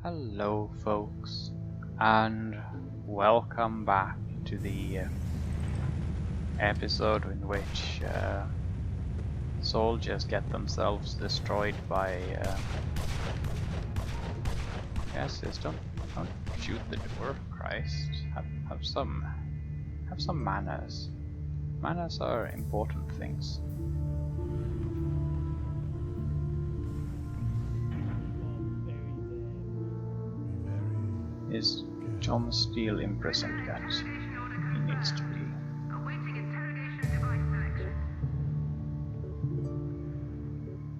Hello folks, and welcome back to the episode in which soldiers get themselves destroyed by yes, don't shoot the door, Christ. Have some manners. Manners are important things. Is John Steele imprisoned yet? He needs to be.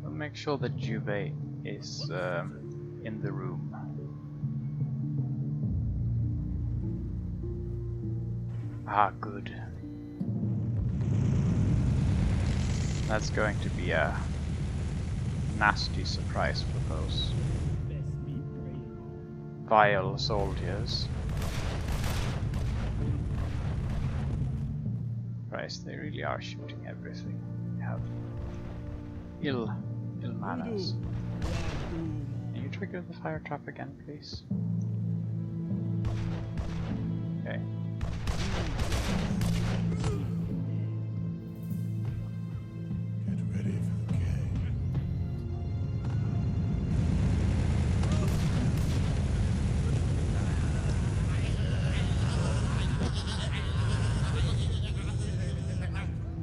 We'll make sure that Juve is in the room. Ah, good. That's going to be a nasty surprise for those vile soldiers. Christ, they really are shooting everything. They have ill manners. Can you trigger the fire trap again, please? Okay. Get ready for the game.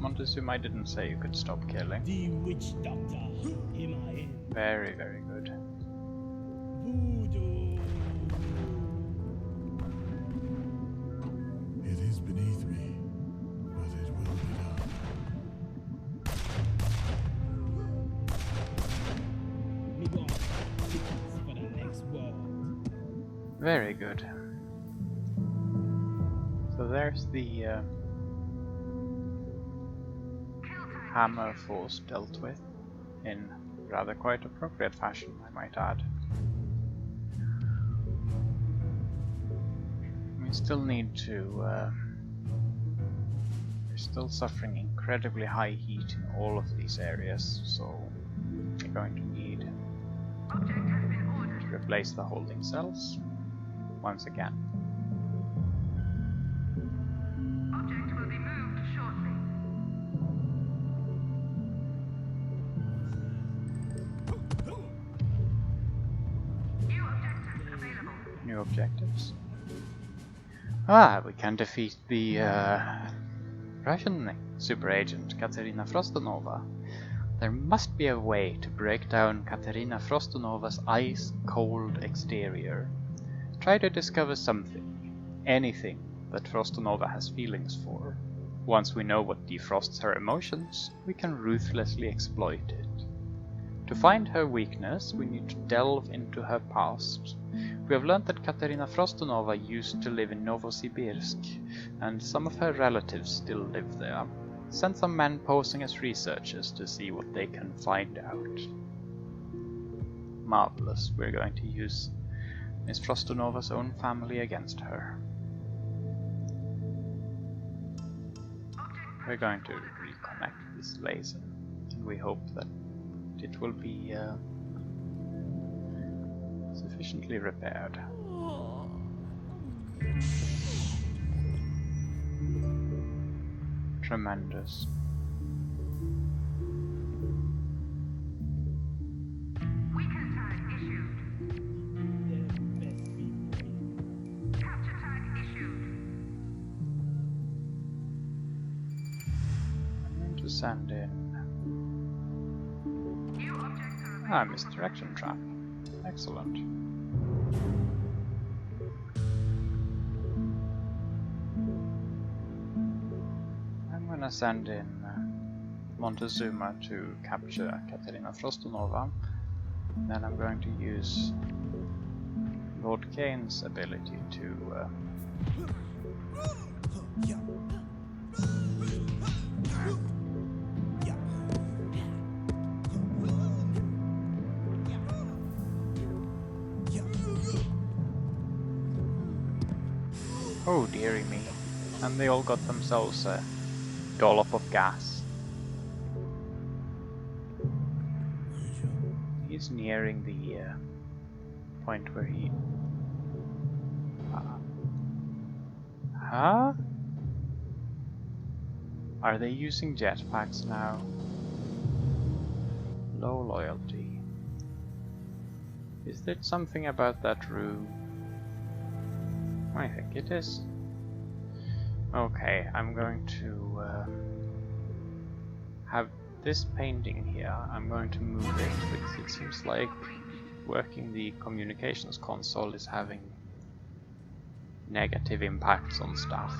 Montezuma, I didn't say you could stop killing. The witch doctor, him I am. Very, very good. Voodoo. It is beneath me, but it will be done. Me want tickets for the next world. Very good. So there's the hammer force dealt with in rather quite appropriate fashion, I might add. We still need to we're still suffering incredibly high heat in all of these areas, so we're going to need to replace the holding cells once again. Object will be moved shortly. New objectives available. New objectives. Ah, we can defeat the Russian super agent Katerina Frostunova. There must be a way to break down Katerina Frostunova's ice-cold exterior. Try to discover something, anything, that Frostunova has feelings for. Once we know what defrosts her emotions, we can ruthlessly exploit it. To find her weakness, we need to delve into her past. We have learned that Katerina Frostunova used to live in Novosibirsk, and some of her relatives still live there. Send some men posing as researchers to see what they can find out. Marvelous, we're going to use Miss Frostunova's own family against her. We're going to reconnect this laser, and we hope that it will be sufficiently repaired. Tremendous. Weaken tag issued. Capture tag issued. I'm going to send in New objects are available. misdirection trap. Excellent. I'm gonna send in Montezuma to capture Katerina Frostunova. Then I'm going to use Lord Kane's ability to oh dearie me. And they all got themselves a dollop of gas. He's nearing the point where he... Huh? Are they using jetpacks now? Low loyalty. Is there something about that room? I think it is. Okay, I'm going to have this painting here. I'm going to move it because it seems like working the communications console is having negative impacts on stuff.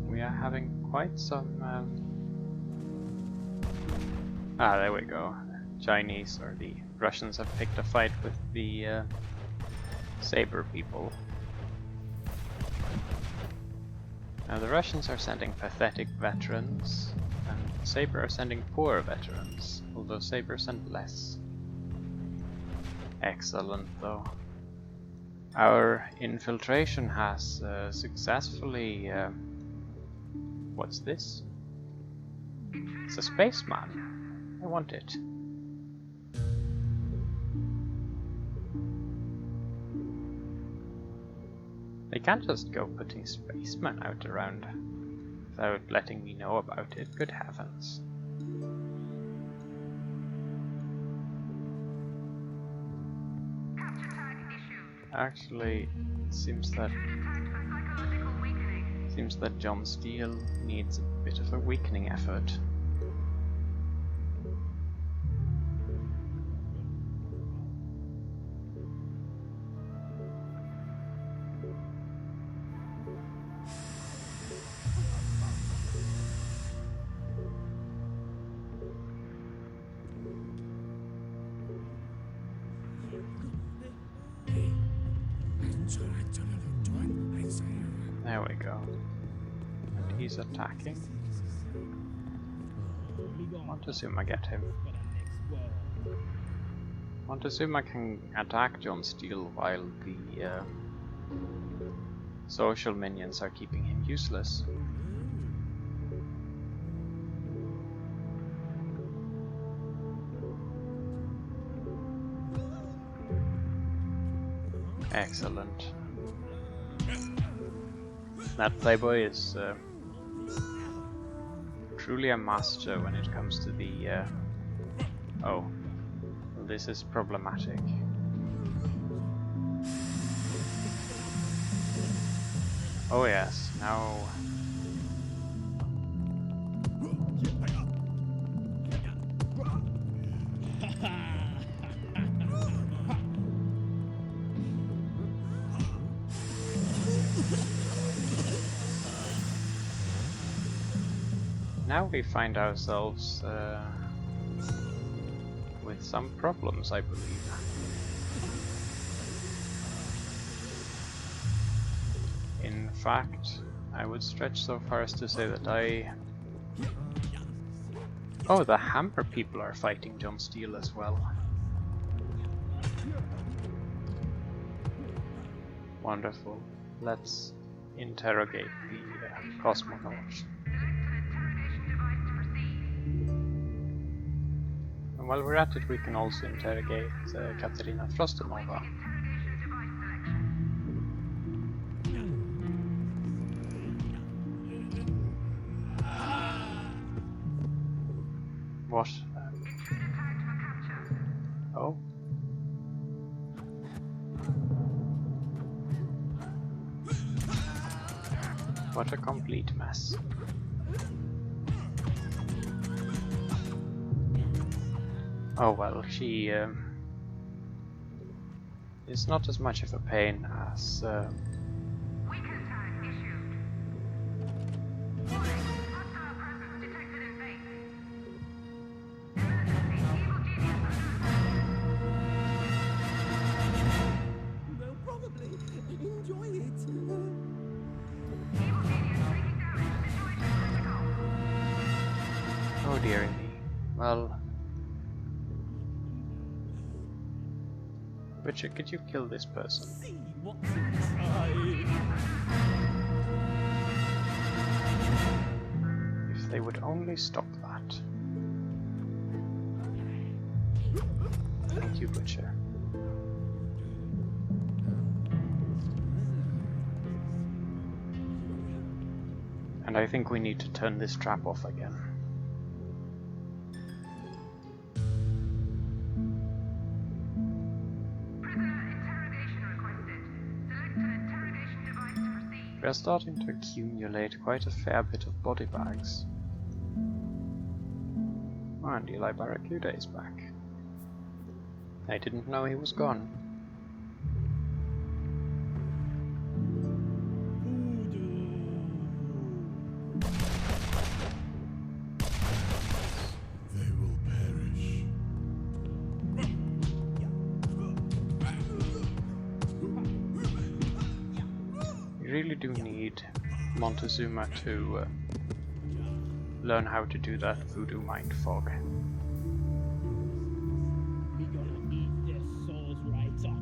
We are having quite some... there we go. Chinese or the Russians have picked a fight with the Saber people. Now the Russians are sending pathetic veterans, and Saber are sending poor veterans, although Saber sent less. Excellent though. Our infiltration has successfully... what's this? It's a Spaceman. I want it. They can't just go putting Spacemen out around without letting me know about it. Good heavens. Capture tag issued. Actually, it seems that Tagged for psychological weakening. John Steele needs a bit of a weakening effort. There we go. And he's attacking. I want to assume I get him. For the next world. I want to assume I can attack John Steele while the social minions are keeping him useless. Excellent. That playboy is truly a master when it comes to the... oh, well, this is problematic. Oh yes, now... Now we find ourselves with some problems, I believe. In fact, I would stretch so far as to say that I... Oh, the Hammer people are fighting John Steele as well. Wonderful. Let's interrogate the cosmonauts. And while we're at it, we can also interrogate Katerina Frostunova. What? Oh? What a complete mess. Oh well, she is not as much of a pain as Weaken tag issued. Warning, hostile presence detected in base. Emergency, evil genius They'll probably enjoy it. Evil genius wreaking damage to situation critical. oh dearie me. Well, Richard, could you kill this person? See what's inside. they would only stop that. Thank you, Butcher. And I think we need to turn this trap off again. Prisoner interrogation requested. Select an interrogation device to proceed. We are starting to accumulate quite a fair bit of body bags. Oh, and Eli Barracuda is back. I didn't know he was gone. They will perish. We really do need Montezuma to learn how to do that voodoo mind fog. We gonna eat their souls right up,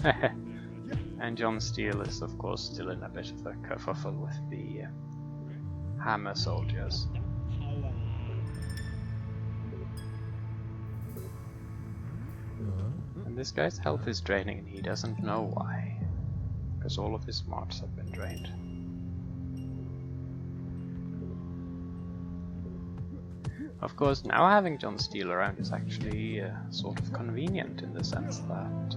man. And John Steele is of course still in a bit of a kerfuffle with the hammer soldiers. Power. And this guy's health is draining and he doesn't know why. Because all of his smarts have been drained. Of course, now having John Steele around is actually sort of convenient in the sense that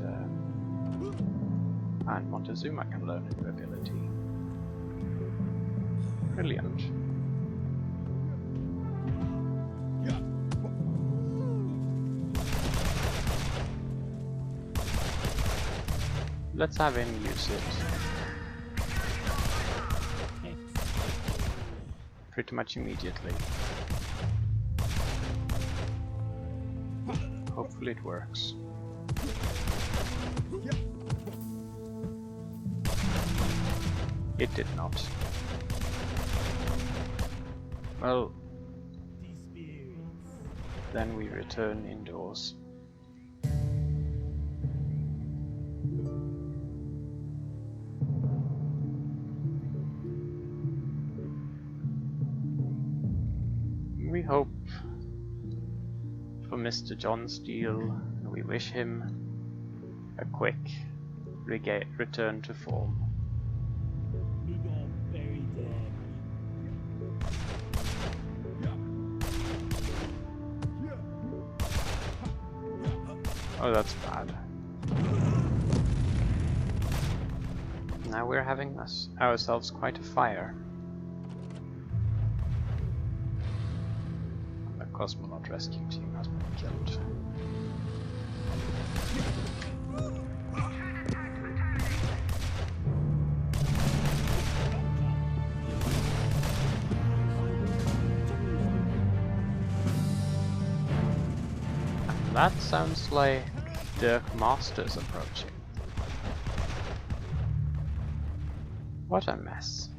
and Montezuma can learn a new ability. Brilliant. Let's have him use it. Pretty much immediately. Hopefully it works. It did not. Well, then we return indoors. We hope for Mr. John Steele, and we wish him a quick return to form. We gonna bury them. Oh, that's bad. Now we're having ourselves quite a fire. The cosmonaut rescue team has been killed. That sounds like Dirk Masters approaching. What a mess.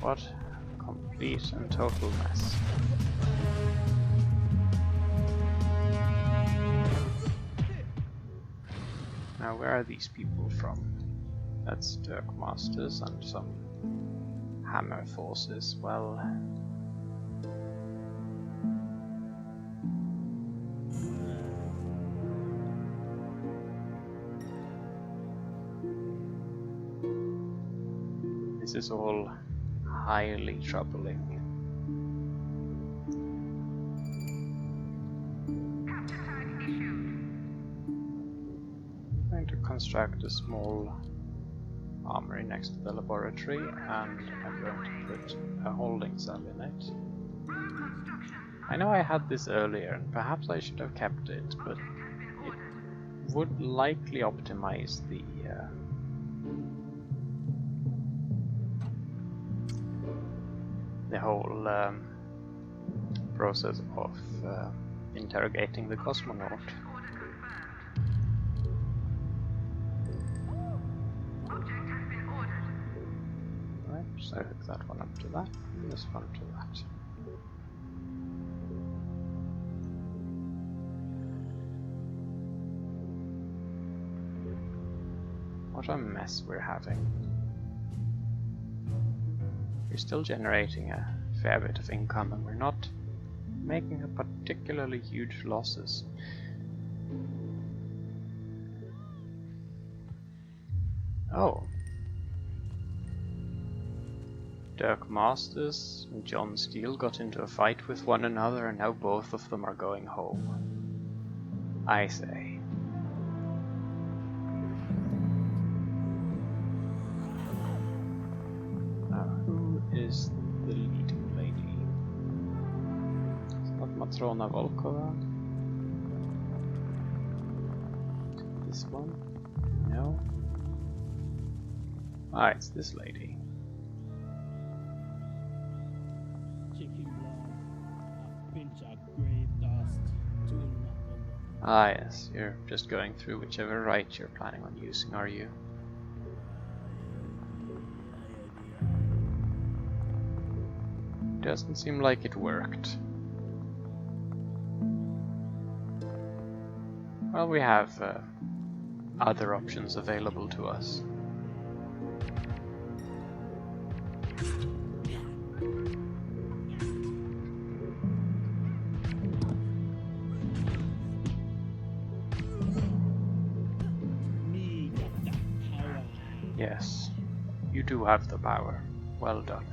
What a complete and total mess. Now where are these people from? That's Dirk Masters and some Hammer forces. Well, this is all highly troubling. Capture tag issued. I'm going to construct a small armory next to the laboratory, and I'm going to put a holding cell in it. Road construction. I know I had this earlier, and perhaps I should have kept it, but Object has been it ordered. would likely optimize the whole process of interrogating the cosmonaut. Order confirmed. Object has been ordered. Right, so hook that one up to that, and this one to that. What a mess we're having. We're still generating a fair bit of income, and we're not making a particularly huge losses. Oh. Dirk Masters and John Steele got into a fight with one another, and now both of them are going home. I say. Who is the leading lady? It's not Matrona Volkova. This one? No. Ah, it's this lady. Chicken blood, a pinch of grey dust, to knock on. Ah yes, you're just going through whichever rite you're planning on using, are you? Doesn't seem like it worked. Well, we have other options available to us. Me got that power. Yes, you do have the power. Well done.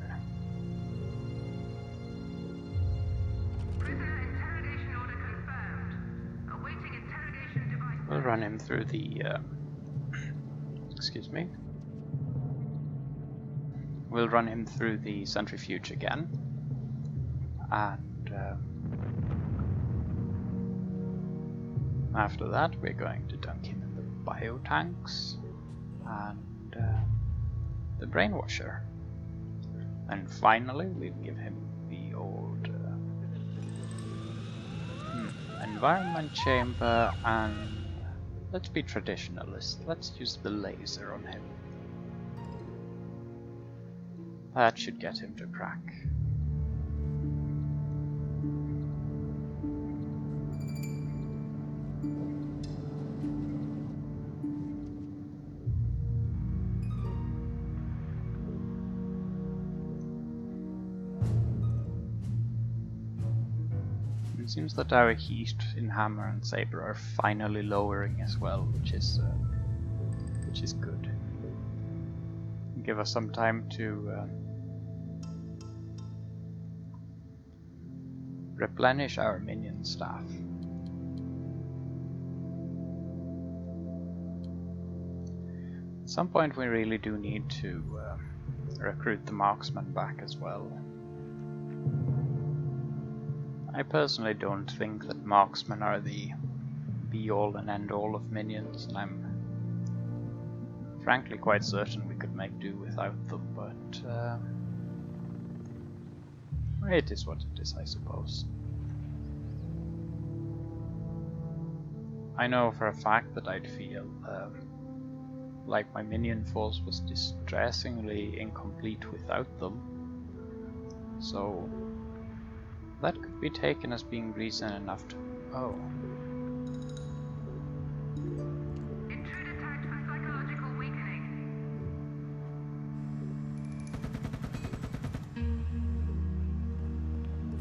Prisoner interrogation order confirmed. Awaiting interrogation device. We'll run him through the... excuse me. We'll run him through the centrifuge again. And after that we're going to dunk him in the biotanks and the brainwasher. And finally we'll give him the old environment chamber, and let's be traditionalist. Let's use the laser on him. That should get him to crack. It seems that our heat in Hammer and Saber are finally lowering as well, which is good. Give us some time to replenish our minion staff. At some point we really do need to recruit the marksman back as well. I personally don't think that marksmen are the be-all and end-all of minions, and I'm frankly quite certain we could make do without them, but it is what it is, I suppose. I know for a fact that I'd feel like my minion force was distressingly incomplete without them, so that could be taken as being reason enough to... Oh. Intruder tagged for psychological weakening.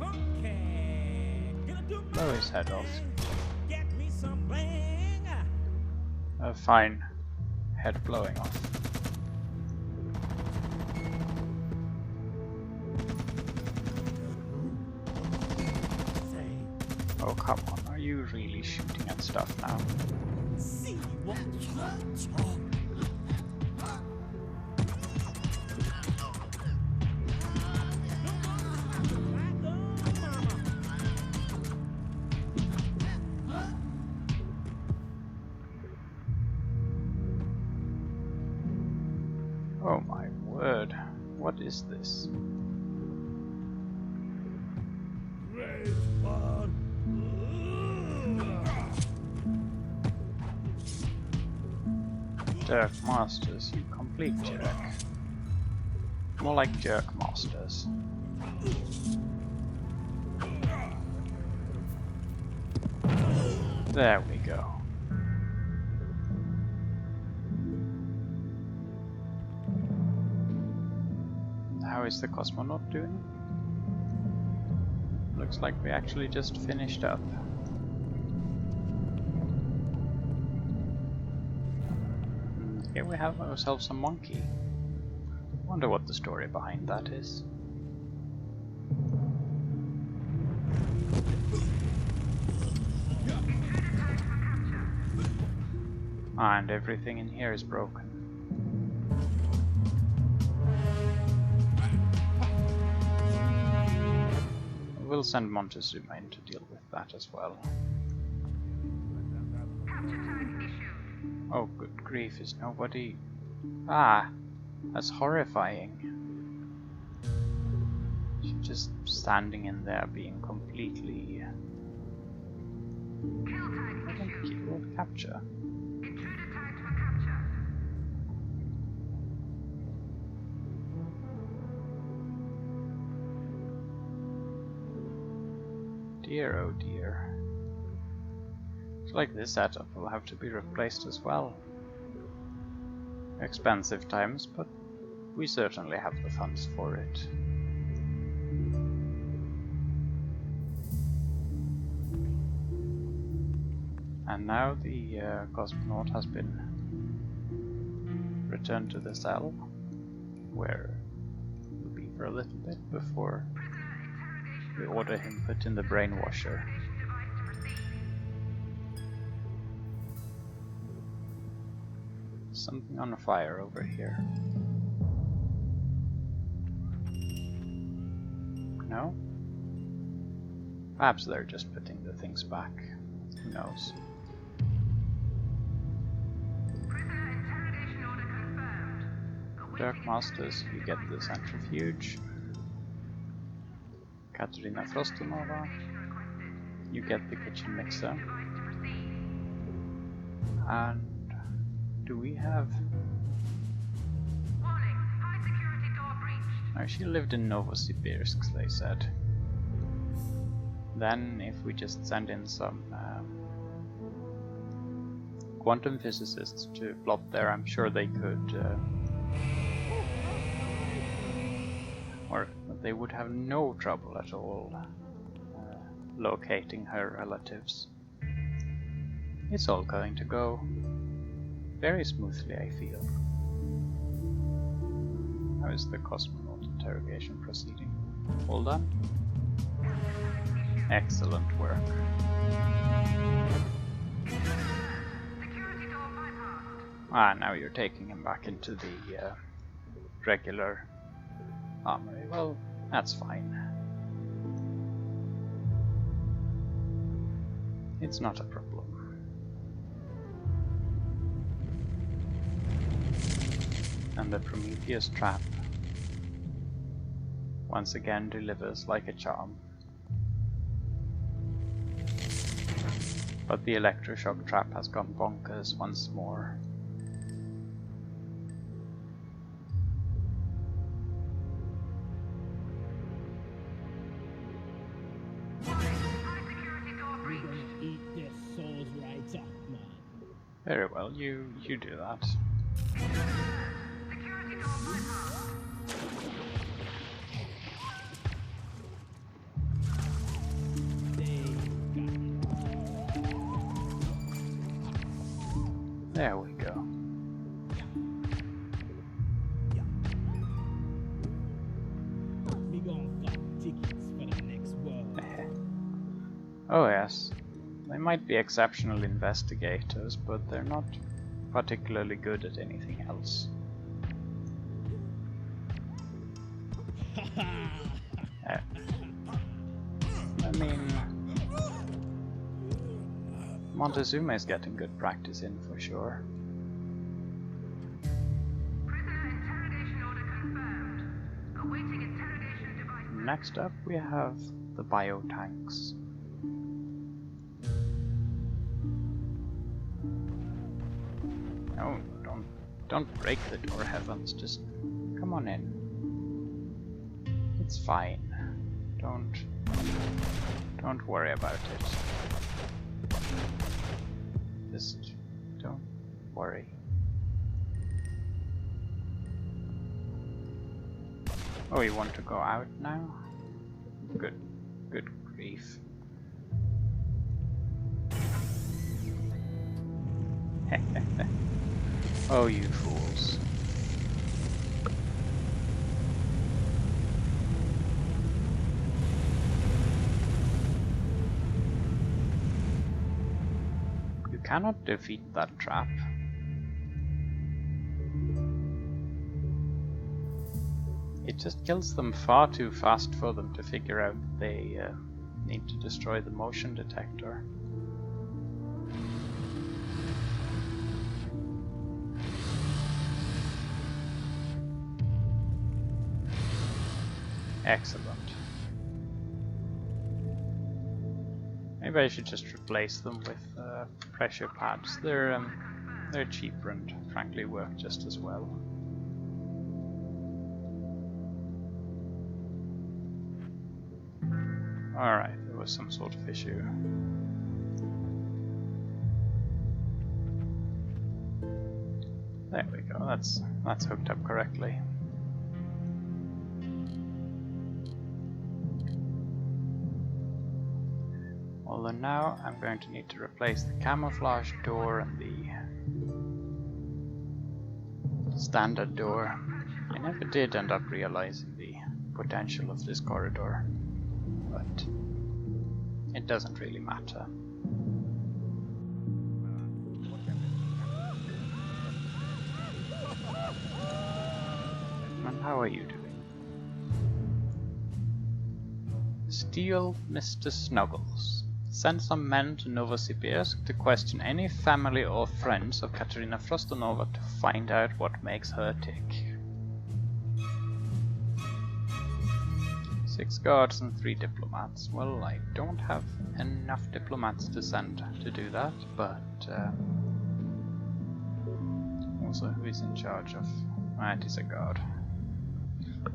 Okay, gonna do my Blow his head off. Get me some bling. A fine head blowing off. Oh come on, are you really shooting at stuff now? See what you talk. Oh my word, what is this? Great fun. Jerk Masters, you complete jerk. More like Jerk Masters. There we go. Now is the cosmonaut doing? Looks like we actually just finished up. Here we have ourselves a monkey. Wonder what the story behind that is. And everything in here is broken. We'll send Montezuma in to deal with that as well. Oh, good grief, is nobody... Ah! That's horrifying. She's just standing in there being completely... Killed, capture. Dear, oh dear. Looks like this setup will have to be replaced as well. Expensive times, but we certainly have the funds for it. And now the cosmonaut has been returned to the cell, where he'll be for a little bit before we order him put in the brainwasher. Something on fire over here. No? Perhaps they're just putting the things back. Who knows? Dark Masters, you get the centrifuge. Katerina Frostonova, you get the kitchen mixer. And do we have... No, she lived in Novosibirsk, they said. Then if we just send in some quantum physicists to plot there, I'm sure they could... or they would have no trouble at all locating her relatives. It's all going to go very smoothly, I feel. How is the cosmonaut interrogation proceeding? All done? Excellent work. Ah, now you're taking him back into the regular armory. Well, that's fine. It's not a problem. And the Prometheus trap once again delivers like a charm. But the electroshock trap has gone bonkers once more. Very well, you do that. There we go. Me gon' got tickets for the next world. Oh yes. They might be exceptional investigators, but they're not particularly good at anything else. I mean, Montezuma is getting good practice in for sure. Next up we have the biotanks. No, don't break the door, heavens, just come on in. It's fine. Don't worry about it. Just don't worry. Oh, you want to go out now? Good. Good grief. Oh, you fools. You cannot defeat that trap. It just kills them far too fast for them to figure out they need to destroy the motion detector. Excellent. Maybe I should just replace them with pressure pads. They're cheaper and frankly work just as well. Alright, there was some sort of issue. There we go, that's hooked up correctly. Although now I'm going to need to replace the camouflage door and the standard door. I never did end up realizing the potential of this corridor, but it doesn't really matter. And how are you doing? Steal Mr. Snuggles. Send some men to Novosibirsk to question any family or friends of Katerina Frostonova to find out what makes her tick. 6 guards and 3 diplomats. Well, I don't have enough diplomats to send to do that, but also who is in charge of... it is a guard.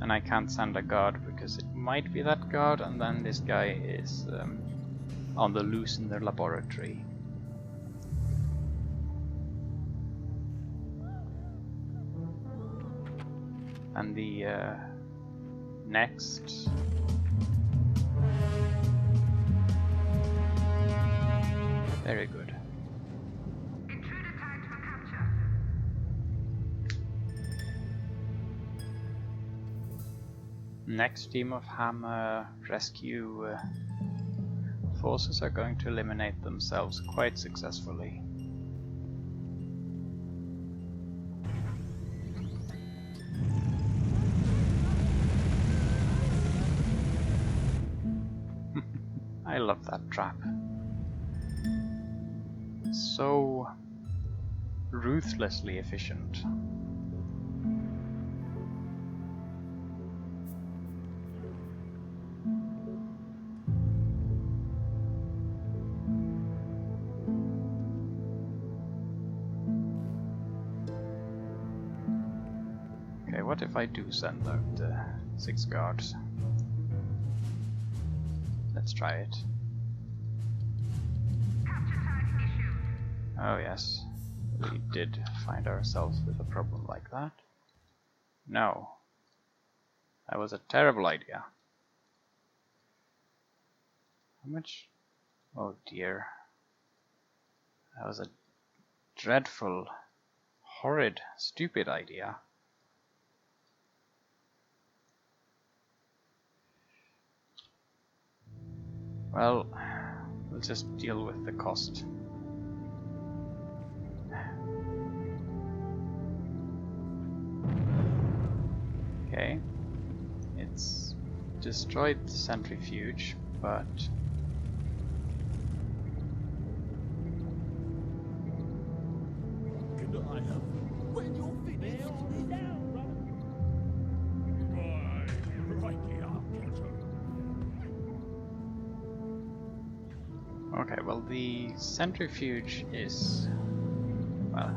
And I can't send a guard because it might be that guard, and then this guy is on the loose in their laboratory. And the next... Very good. Intruder tagged for capture. Next team of Hammer rescue forces are going to eliminate themselves quite successfully. I love that trap. So ruthlessly efficient. Okay, what if I do send out 6 guards? Let's try it. Capture tag issued. Oh yes, we did find ourselves with a problem like that. No. That was a terrible idea. How much? Oh dear. That was a dreadful, horrid, stupid idea. Well, we'll just deal with the cost. Okay, it's destroyed the centrifuge, but Can I have when you're finished? Hold down, brother. Right up, okay, well the centrifuge is, well,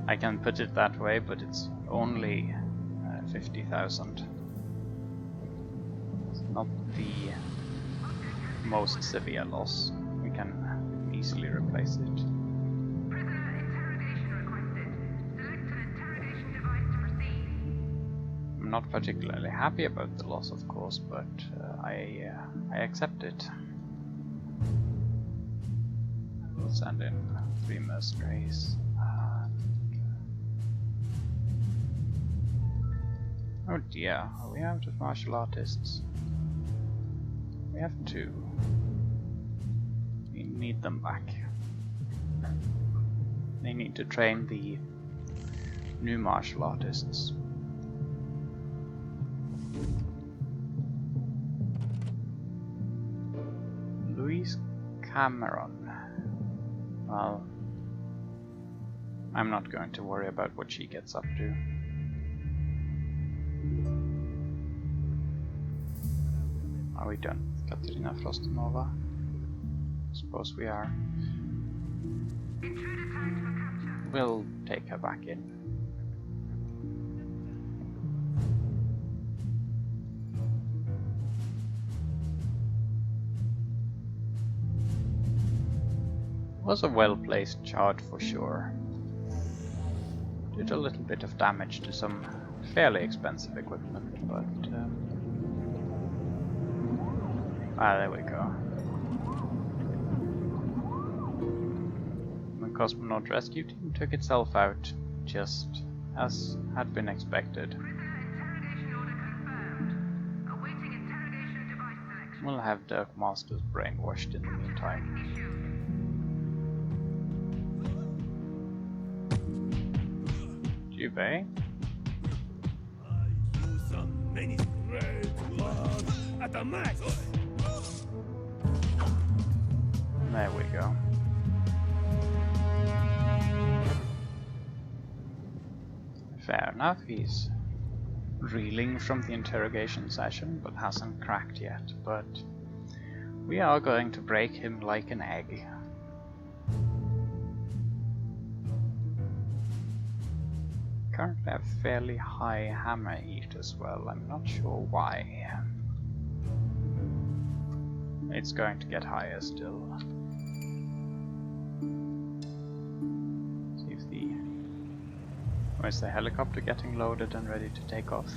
I can put it that way, but it's only 50,000. It's not the most severe loss. We can easily replace it. Prisoner interrogation requested. Select an interrogation device to proceed. I'm not particularly happy about the loss, of course, but I accept it. We'll send in 3 mercenaries. Oh dear, are we out of martial artists? We have 2. We need them back. They need to train the new martial artists. Louise Cameron. Well, I'm not going to worry about what she gets up to. Are we done with Katerina Frostunova? Suppose we are. Intruder tagged for capture. We'll take her back in. Was a well-placed charge for sure. Did a little bit of damage to some fairly expensive equipment, but there we go. The cosmonaut rescue team took itself out, just as had been expected. Interrogation order confirmed. Awaiting interrogation device selection. We'll have Dirk Masters brainwashed in the meantime. Issued. I Juve, do some many great work at the max. there we go. Fair enough, he's reeling from the interrogation session, but hasn't cracked yet. But we are going to break him like an egg. Currently have fairly high hammer heat as well. I'm not sure why. It's going to get higher still. See if the... Where's the helicopter getting loaded and ready to take off?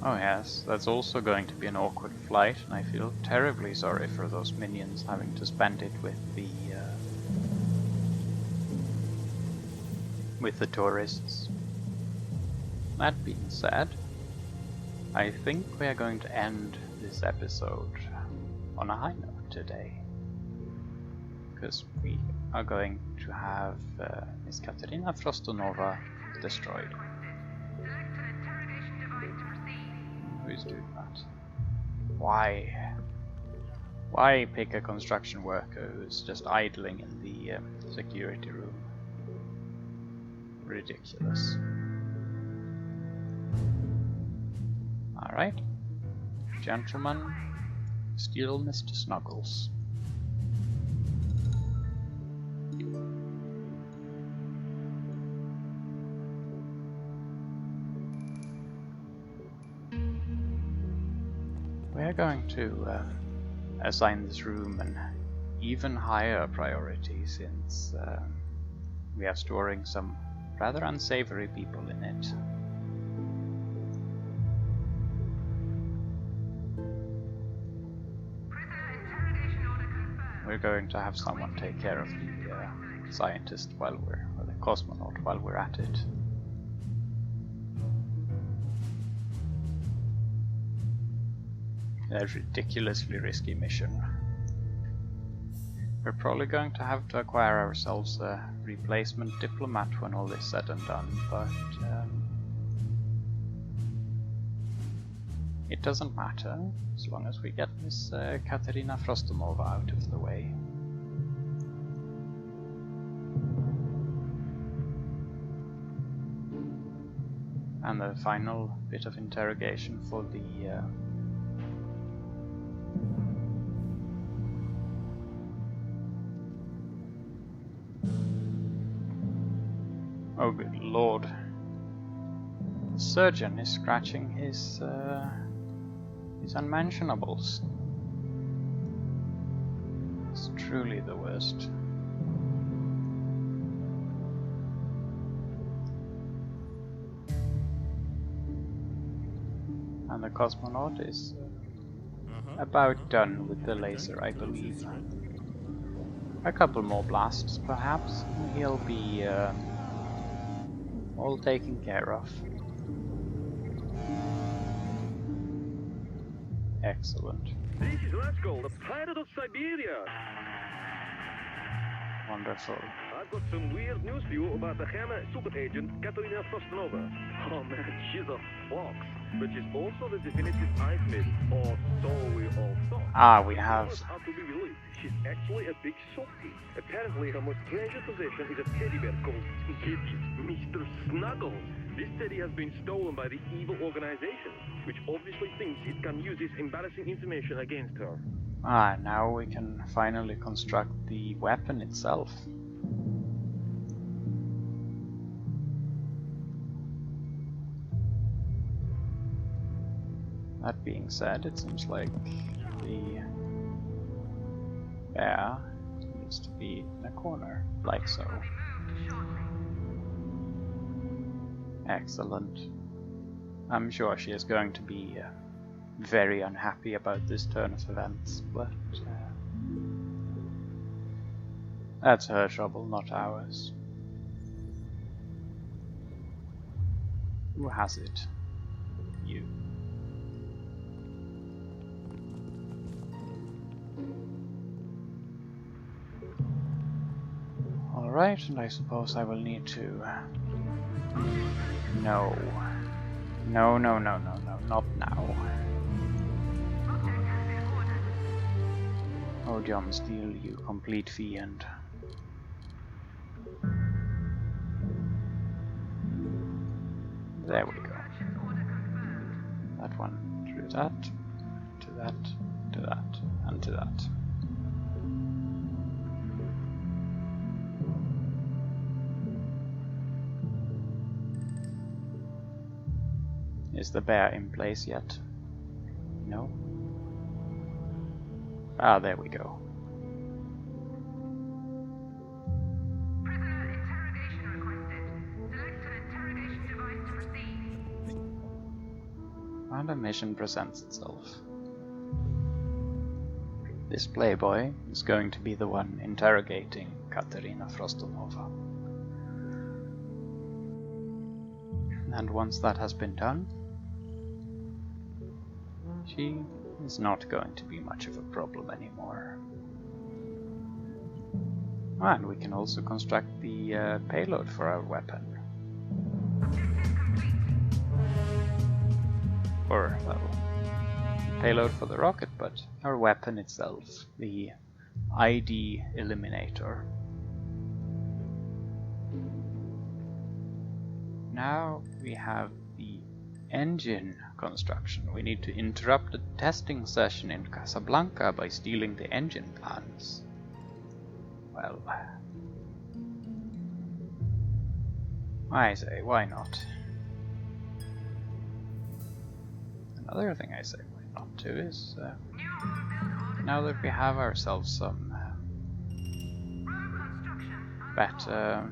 Oh yes, that's also going to be an awkward flight, and I feel terribly sorry for those minions having to spend it with the tourists. That being said, I think we are going to end this episode on a high note today, because we are going to have Miss Katerina Frostunova destroyed. Select an interrogation device to proceed. Who's doing that? Why? Why pick a construction worker who's just idling in the security room? Ridiculous. Alright. Gentlemen, steal Mr. Snuggles. We're going to assign this room an even higher priority, since we are storing some rather unsavory people in it. Prisoner interrogation order confirmed. We're going to have someone take care of the scientist or the cosmonaut while we're at it. A ridiculously risky mission. We're probably going to have to acquire ourselves a replacement diplomat when all is said and done, but it doesn't matter as long as we get Miss Katerina Frostunova out of the way. And the final bit of interrogation for the oh good lord. The surgeon is scratching his unmentionables. It's truly the worst. And the cosmonaut is about done with the laser, I believe. A couple more blasts, perhaps, and he'll be all taken care of. Excellent. This is Rascal, the pirate of Siberia. Wonderful. I've got some weird news for you about the Hammer super agent Katerina Frostnova. Oh man, she's a fox, but she's also the definitive ice maiden, or so we all thought. Ah, we have. Out to be believed, she's actually a big softie. Apparently, her most treasured possession is a teddy bear called Mr. Snuggle. This teddy has been stolen by the evil organization, which obviously thinks it can use this embarrassing information against her. Ah, now we can finally construct the weapon itself. That being said, it seems like the bear needs to be in a corner, like so. Excellent. I'm sure she is going to be very unhappy about this turn of events, but that's her trouble, not ours. Who has it? You. Alright, and I suppose I will need to... No. No, no, no, no, no, not now. Oh, John Steele, you complete fiend. There we go. That one through that, to that, to that, and to that. Is the bear in place yet? No? Ah, there we go. Prisoner interrogation requested. Select an interrogation device to proceed. And a mission presents itself. This playboy is going to be the one interrogating Katerina Frostonova. And once that has been done, she is not going to be much of a problem anymore. And we can also construct the payload for our weapon. Or, well, payload for the rocket, but our weapon itself, the ID Eliminator. Now we have the engine construction. We need to interrupt the testing session in Casablanca by stealing the engine plans. Well, I say, why not? Another thing I say why not too is, now that we have ourselves some better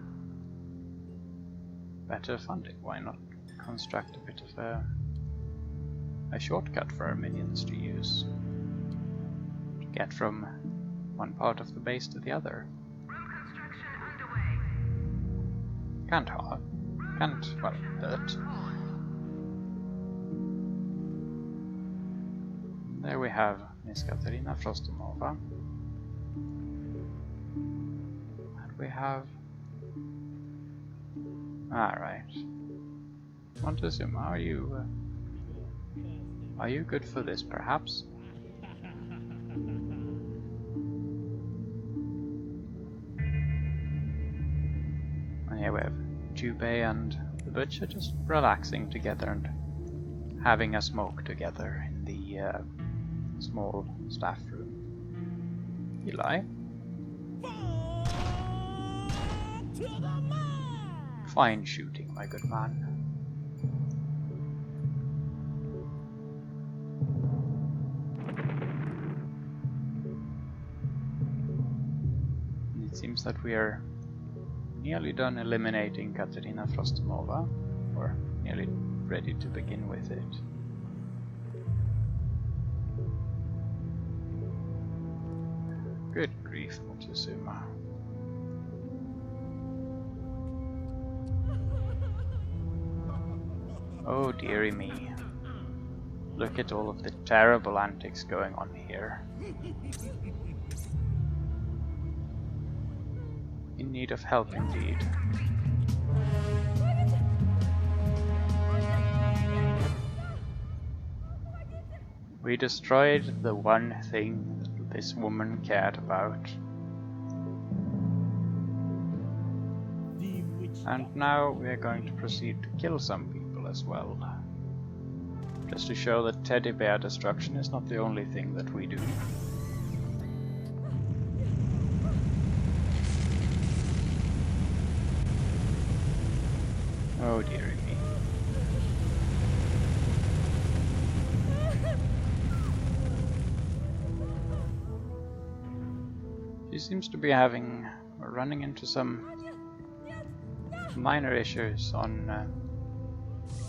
funding, why not construct a bit of a shortcut for our minions to use to get from one part of the base to the other. Can't, well, that. There we have Miss Katerina Frostonova. And we have... Alright. Want to assume, are you good for this, perhaps? And here we have Jubei and the Butcher just relaxing together and having a smoke together in the small staff room. Eli? Fine shooting, my good man. It seems that we are nearly done eliminating Katerina Frostonova, or nearly ready to begin with it. Good grief, Montezuma. Oh dearie me. Look at all of the terrible antics going on here. In need of help indeed. We destroyed the one thing that this woman cared about. The witch And now we are going to proceed to kill some people as well. Just to show that teddy bear destruction is not the only thing that we do. Oh dearie me. She seems to be running into some minor issues on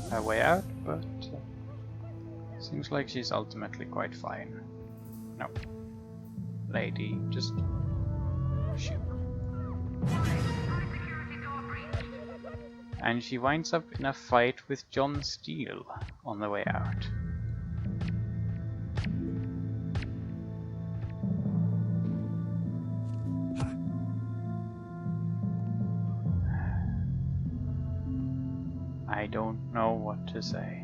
her way out, but seems like she's ultimately quite fine. No. Lady, just shoot. And she winds up in a fight with John Steele on the way out. I don't know what to say.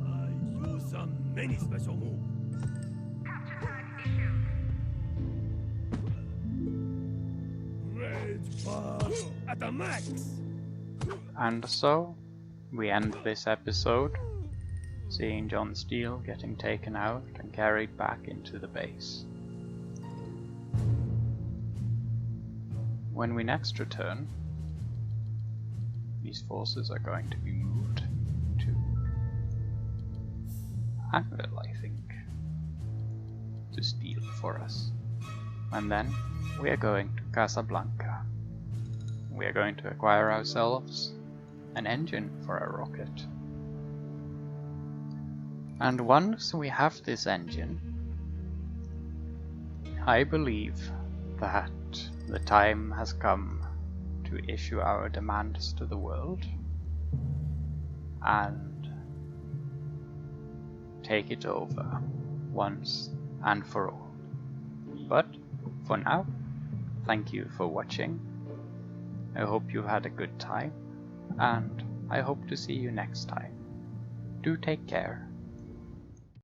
I use many special moves. Capture tag issued. Rage bar at the max. And so, we end this episode, seeing John Steele getting taken out and carried back into the base. When we next return, these forces are going to be moved to Anvil, I think, to steal for us. And then we are going to Casablanca. We are going to acquire ourselves an engine for our rocket. And once we have this engine, I believe that the time has come to issue our demands to the world and take it over once and for all. But for now, thank you for watching. I hope you had a good time, and I hope to see you next time. Do take care.